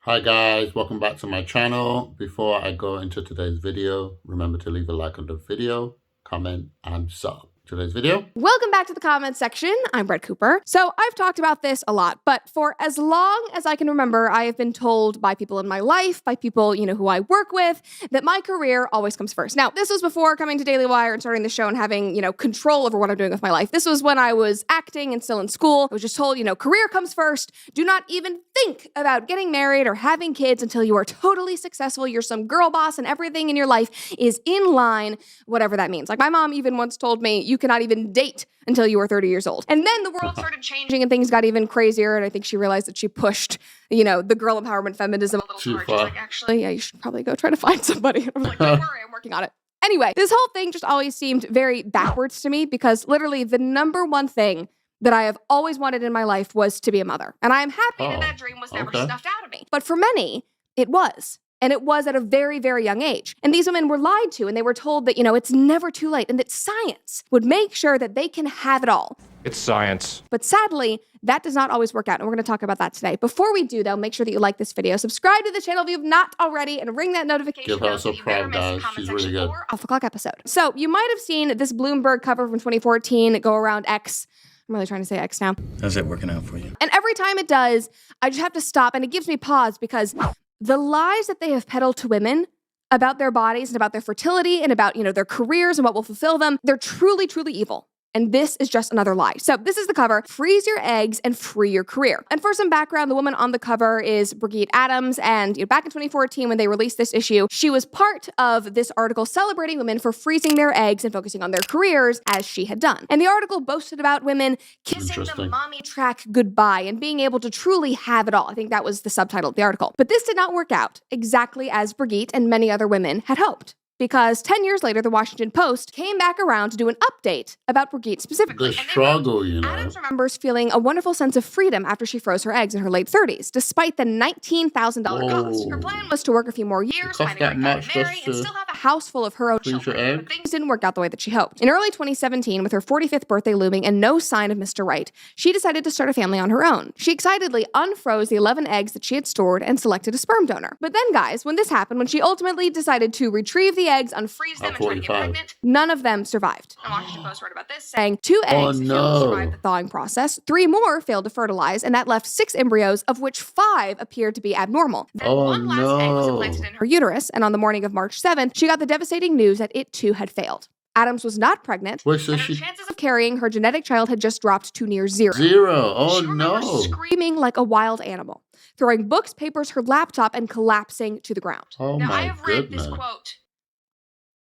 Hi guys, welcome back to my channel. Before I go into today's video, remember to leave a like on the video, comment, and sub. Today's video. Welcome back to the comments section. I'm Bret Cooper. So I've talked about this a lot, but for as long as I can remember, I have been told by people in my life, by people, who I work with, that my career always comes first. Now, this was before coming to Daily Wire and starting the show and having, control over what I'm doing with my life. This was when I was acting and still in school. I was just told, career comes first. Do not even think about getting married or having kids until you are totally successful. You're some girl boss and everything in your life is in line, whatever that means. Like my mom even once told me, you cannot even date until you were 30 years old. And then the world started changing and things got even crazier. And I think she realized that she pushed, the girl empowerment feminism a little Too hard. far. She's like, actually, yeah, you should probably go try to find somebody. And I'm like, don't worry, I'm working on it. Anyway, this whole thing just always seemed very backwards to me because literally the number one thing that I have always wanted in my life was to be a mother. And I am happy that dream was never snuffed out of me. But for many, it was. And it was at a very, very young age. And these women were lied to and they were told that, it's never too late and that science would make sure that they can have it all. It's science. But sadly, that does not always work out. And we're going to talk about that today. Before we do, though, make sure that you like this video, subscribe to the channel if you have not already, and ring that notification Give her bell some pride, guys. She's really good. Off the clock episode. So you might have seen this Bloomberg cover from 2014 go around X. I'm really trying to say X now. How's that working out for you? And every time it does, I just have to stop and it gives me pause because the lies that they have peddled to women about their bodies and about their fertility and about, their careers and what will fulfill them, they're truly, truly evil. And this is just another lie. So this is the cover, Freeze Your Eggs and Free Your Career. And for some background, the woman on the cover is Brigitte Adams. And back in 2014, when they released this issue, she was part of this article celebrating women for freezing their eggs and focusing on their careers as she had done. And the article boasted about women kissing the mommy track goodbye and being able to truly have it all. I think that was the subtitle of the article. But this did not work out exactly as Brigitte and many other women had hoped. Because 10 years later, the Washington Post came back around to do an update about Brigitte specifically. The struggle, Adams remembers feeling a wonderful sense of freedom after she froze her eggs in her late 30s, despite the $19,000 cost. Her plan was to work a few more years, finding out how to marry, and still have a house full of her own children. But things didn't work out the way that she hoped. In early 2017, with her 45th birthday looming and no sign of Mr. Right, she decided to start a family on her own. She excitedly unfroze the 11 eggs that she had stored and selected a sperm donor. But then, guys, when this happened, when she ultimately decided to retrieve the eggs, unfreeze them, and try to get pregnant, none of them survived. The Washington Post wrote about this, saying 2 eggs failed to survive the thawing process, 3 more failed to fertilize, and that left 6 embryos, of which 5 appeared to be abnormal. Then one last egg was implanted in her uterus, and on the morning of March 7th, she got the devastating news that it too had failed. Adams was not pregnant, and her chances of carrying her genetic child had just dropped to near zero. Oh, she remembers screaming like a wild animal, throwing books, papers, her laptop, and collapsing to the ground. Now, I have read this quote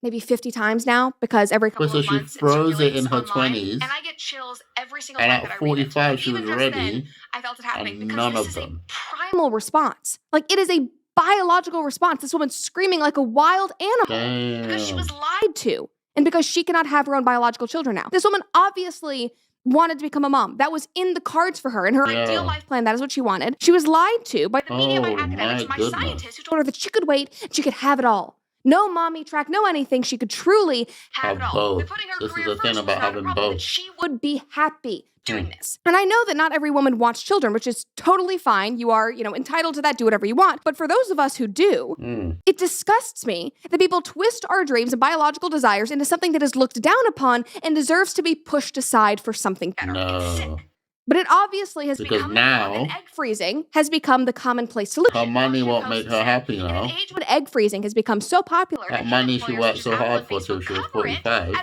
maybe 50 times now because every couple of months she froze it in her online, 20s. and I get chills every single time that I read it. And at 45, she was Even ready. then, I felt it happening because none this of is them. a primal response. Like it is a biological response. This woman's screaming like a wild animal because she was lied to and because she cannot have her own biological children now. This woman obviously wanted to become a mom. That was in the cards for her. In her ideal life plan, that is what she wanted. She was lied to by the media, by academics, by scientists who told her that she could wait and she could have it all. No mommy track, no anything. She could truly have it all. Both. This is the thing about having both. She would be happy doing this. And I know that not every woman wants children, which is totally fine. You are, entitled to that. Do whatever you want. But for those of us who do, it disgusts me that people twist our dreams and biological desires into something that is looked down upon and deserves to be pushed aside for something better. It's sick. But it obviously has become now egg freezing has become the commonplace solution. Her money won't make her happy now. In an age when egg freezing has become so popular, that money she worked so hard for till she was 45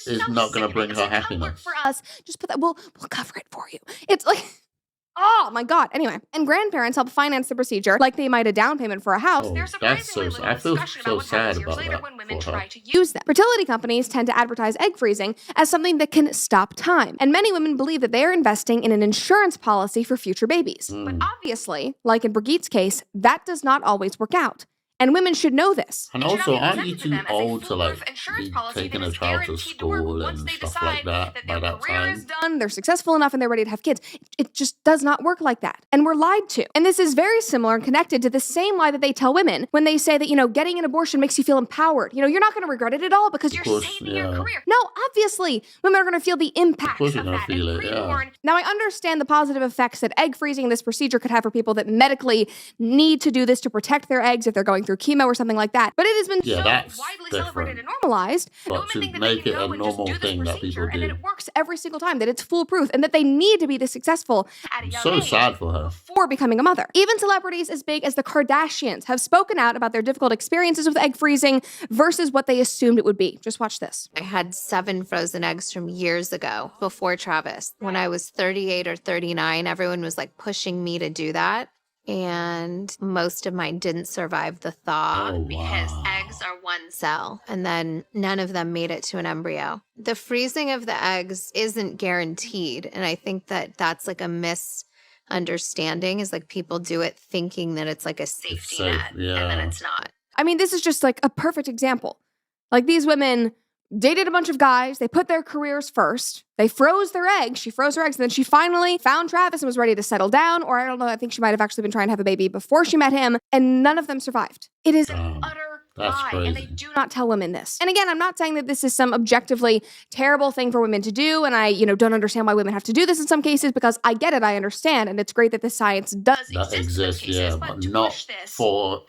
is not going to bring her happiness. For us, just put that. We'll cover it for you. It's like. Oh my God. Anyway, and grandparents help finance the procedure like they might a down payment for a house. There's surprisingly little discussion about what happens years later when women try to use them. Fertility companies tend to advertise egg freezing as something that can stop time. And many women believe that they are investing in an insurance policy for future babies. But obviously, like in Brigitte's case, that does not always work out. And women should know this. And also, aren't you too old to like be taking a child to school and stuff like that by that time? Done, they're successful enough and they're ready to have kids. It just does not work like that. And we're lied to. And this is very similar and connected to the same lie that they tell women when they say that, getting an abortion makes you feel empowered. You're not going to regret it at all because you're saving your career. No, obviously, women are going to feel the impact of that. Feel it, yeah. Now, I understand the positive effects that egg freezing, this procedure, could have for people that medically need to do this to protect their eggs if they're going through chemo or something like that. But it has been so widely celebrated and normalized. But to make it a normal thing that people do. And that it works every single time, that it's foolproof, and that they need to be this successful at a young age. So sad for her. Before becoming a mother. Even celebrities as big as the Kardashians have spoken out about their difficult experiences with egg freezing versus what they assumed it would be. Just watch this. I had 7 frozen eggs from years ago before Travis. When I was 38 or 39, everyone was like pushing me to do that. And most of mine didn't survive the thaw because eggs are one cell, and then none of them made it to an embryo. The freezing of the eggs isn't guaranteed, and I think that that's like a misunderstanding, is like people do it thinking that it's like a safety net, and then it's not. I mean, this is just like a perfect example. Like, these women dated a bunch of guys. They put their careers first. They froze their eggs. She froze her eggs. And then she finally found Travis and was ready to settle down. Or I don't know, I think she might have actually been trying to have a baby before she met him. And none of them survived. It is an utter lie. Crazy. And they do not tell women this. And again, I'm not saying that this is some objectively terrible thing for women to do. And I, don't understand why women have to do this in some cases, because I get it. I understand. And it's great that this science does exist, but not for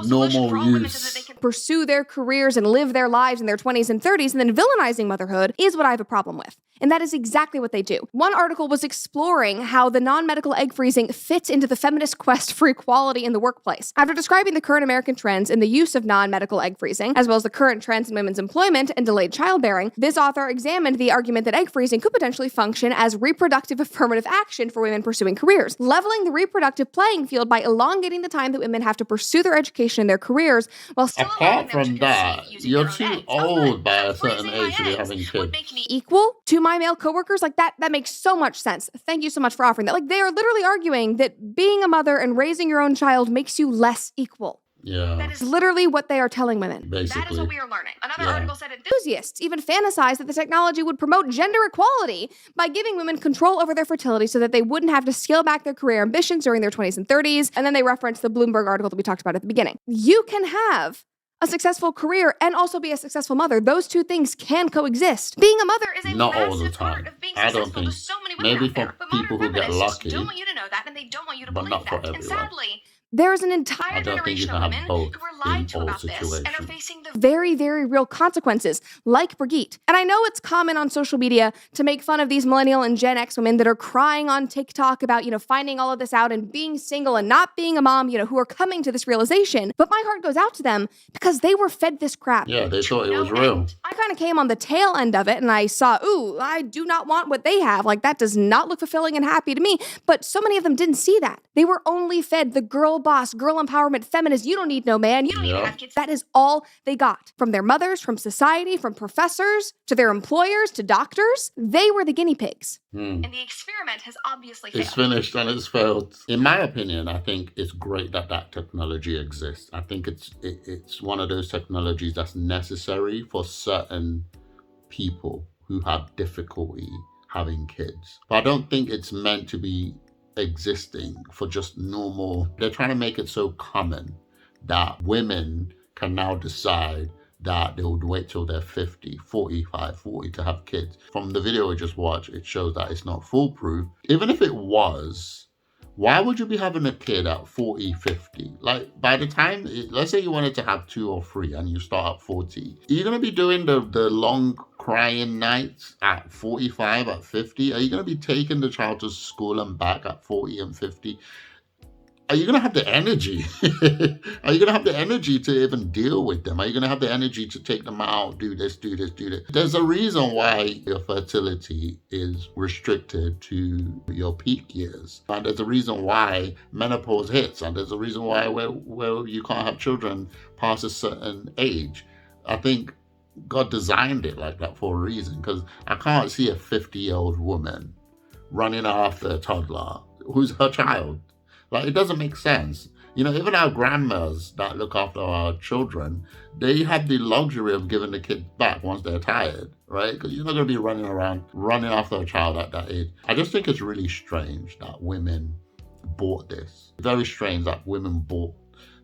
normal use. So that they can pursue their careers and live their lives in their 20s and 30s, and then villainizing motherhood is what I have a problem with. And that is exactly what they do. One article was exploring how the non-medical egg freezing fits into the feminist quest for equality in the workplace. After describing the current American trends in the use of non-medical egg freezing, as well as the current trends in women's employment and delayed childbearing, this author examined the argument that egg freezing could potentially function as reproductive affirmative action for women pursuing careers, leveling the reproductive playing field by elongating the time that women have to pursue their education and their careers, while still apart from that, you're too old by a certain age to be having kids. Would make me equal to my male coworkers. Like, that makes so much sense. Thank you so much for offering that. Like, they are literally arguing that being a mother and raising your own child makes you less equal. Yeah. That is literally what they are telling women. Basically. That is what we are learning. Another article said enthusiasts even fantasize that the technology would promote gender equality by giving women control over their fertility so that they wouldn't have to scale back their career ambitions during their 20s and 30s. And then they referenced the Bloomberg article that we talked about at the beginning. You can have a successful career and also be a successful mother. Those two things can coexist. Being a mother is a not all the massive time. part of being I don't successful think. to so many women Maybe out there. for But people who get lucky. Don't want you to know that, and they don't want you to but believe not for that. And everyone. sadly, there is an entire I don't think you generation can of have women both who were lied to in all about this and are situations. facing the very, very real consequences, like Brigitte. And I know it's common on social media to make fun of these millennial and Gen X women that are crying on TikTok about, finding all of this out and being single and not being a mom, who are coming to this realization. But my heart goes out to them because they were fed this crap. Yeah, they thought it was real. I kind of came on the tail end of it and I saw, I do not want what they have. Like, that does not look fulfilling and happy to me. But so many of them didn't see that. They were only fed the girl boss, girl empowerment, feminist, you don't need no man, you don't need to have kids. That is all they got. From their mothers, from society, from professors, to their employers, to doctors. They were the guinea pigs. And the experiment has obviously failed. It's finished and it's failed. In my opinion, I think it's great that technology exists. I think it's one of those technologies that's necessary for certain people who have difficulty having kids. But I don't think it's meant to be existing for just normal. They're trying to make it so common that women can now decide that they would wait till they're 50, 45, 40 to have kids. From the video we just watched, it shows that it's not foolproof. Even if it was, why would you be having a kid at 40, 50? Like, by the time, let's say you wanted to have 2 or 3 and you start at 40, are you going to be doing the long crying nights at 45, at 50? Are you going to be taking the child to school and back at 40 and 50? Are you going to have the energy? Are you going to have the energy to even deal with them? Are you going to have the energy to take them out, do this, do this, do this? There's a reason why your fertility is restricted to your peak years. And there's a reason why menopause hits. And there's a reason why where you can't have children past a certain age. I think God designed it like that for a reason, because I can't see a 50-year-old woman running after a toddler who's her child. Like, it doesn't make sense. Even our grandmas that look after our children, they have the luxury of giving the kids back once they're tired, right? Because you're not going to be running around, running after a child at that age. I just think it's really strange that women bought this. Very strange that women bought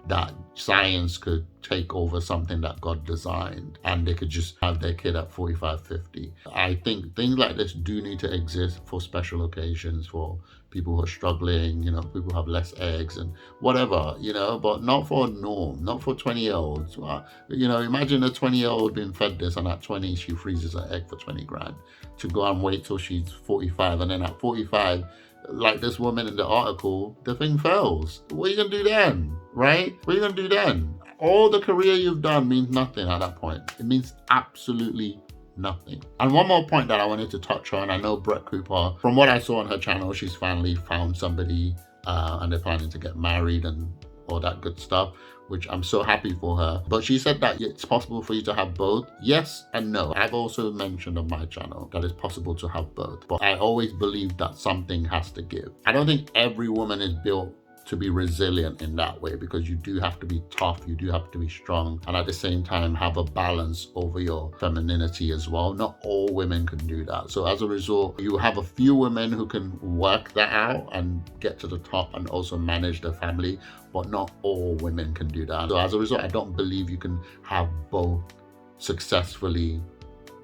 that science could take over something that God designed and they could just have their kid at 45, 50. I think things like this do need to exist for special occasions, for people who are struggling, people who have less eggs and whatever, but not for a norm, not for 20-year-olds. Imagine a 20-year-old being fed this and at 20 she freezes an egg for 20 grand to go and wait till she's 45, and then at 45, like this woman in the article, the thing fails. What are you going to do then, right? What are you going to do then? All the career you've done means nothing at that point. It means absolutely nothing. And one more point that I wanted to touch on. I know Bret Cooper, from what I saw on her channel, she's finally found somebody and they're planning to get married and all that good stuff, which I'm so happy for her. But she said that it's possible for you to have both. Yes and no. I've also mentioned on my channel that it's possible to have both, but I always believe that something has to give. I don't think every woman is built to be resilient in that way, because you do have to be tough, you do have to be strong, and at the same time have a balance over your femininity as well. Not all women can do that. So as a result, you have a few women who can work that out and get to the top and also manage their family, but not all women can do that. So as a result, I don't believe you can have both successfully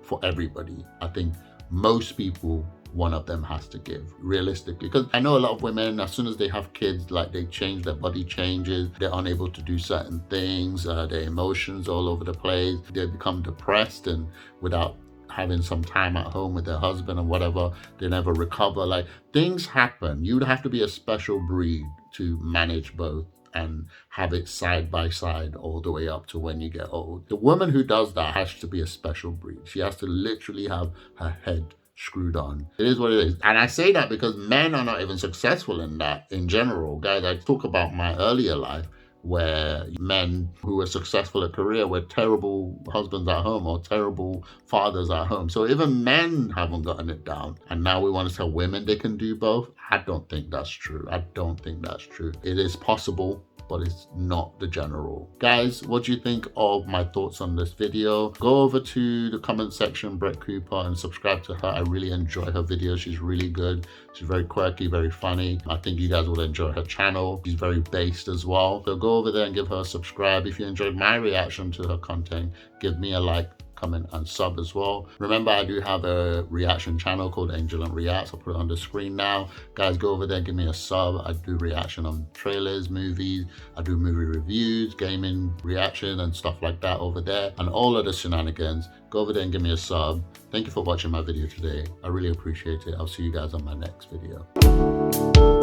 for everybody. I think most people, one of them has to give, realistically. Because I know a lot of women, as soon as they have kids, like they change, their body changes, they're unable to do certain things, their emotions all over the place, they become depressed, and without having some time at home with their husband and whatever, they never recover. Like, things happen. You'd have to be a special breed to manage both and have it side by side all the way up to when you get old. The woman who does that has to be a special breed. She has to literally have her head screwed on. It is what it is. And I say that because men are not even successful in that in general. Guys, I talk about my earlier life where men who were successful at career were terrible husbands at home or terrible fathers at home. So even men haven't gotten it down. And now we want to tell women they can do both. I don't think that's true. I don't think that's true. It is possible, but it's not the general. Guys, what do you think of my thoughts on this video? Go over to the comment section, Bret Cooper, and subscribe to her. I really enjoy her videos. She's really good. She's very quirky, very funny. I think you guys will enjoy her channel. She's very based as well. So go over there and give her a subscribe. If you enjoyed my reaction to her content, give me a like, comment, and sub as well. Remember, I do have a reaction channel called Angelint Reacts. I'll put it on the screen now. Guys, go over there, give me a sub. I do reaction on trailers, movies. I do movie reviews, gaming reaction, and stuff like that over there, and all of the shenanigans. Go over there and give me a sub. Thank you for watching my video today. I really appreciate it. I'll see you guys on my next video.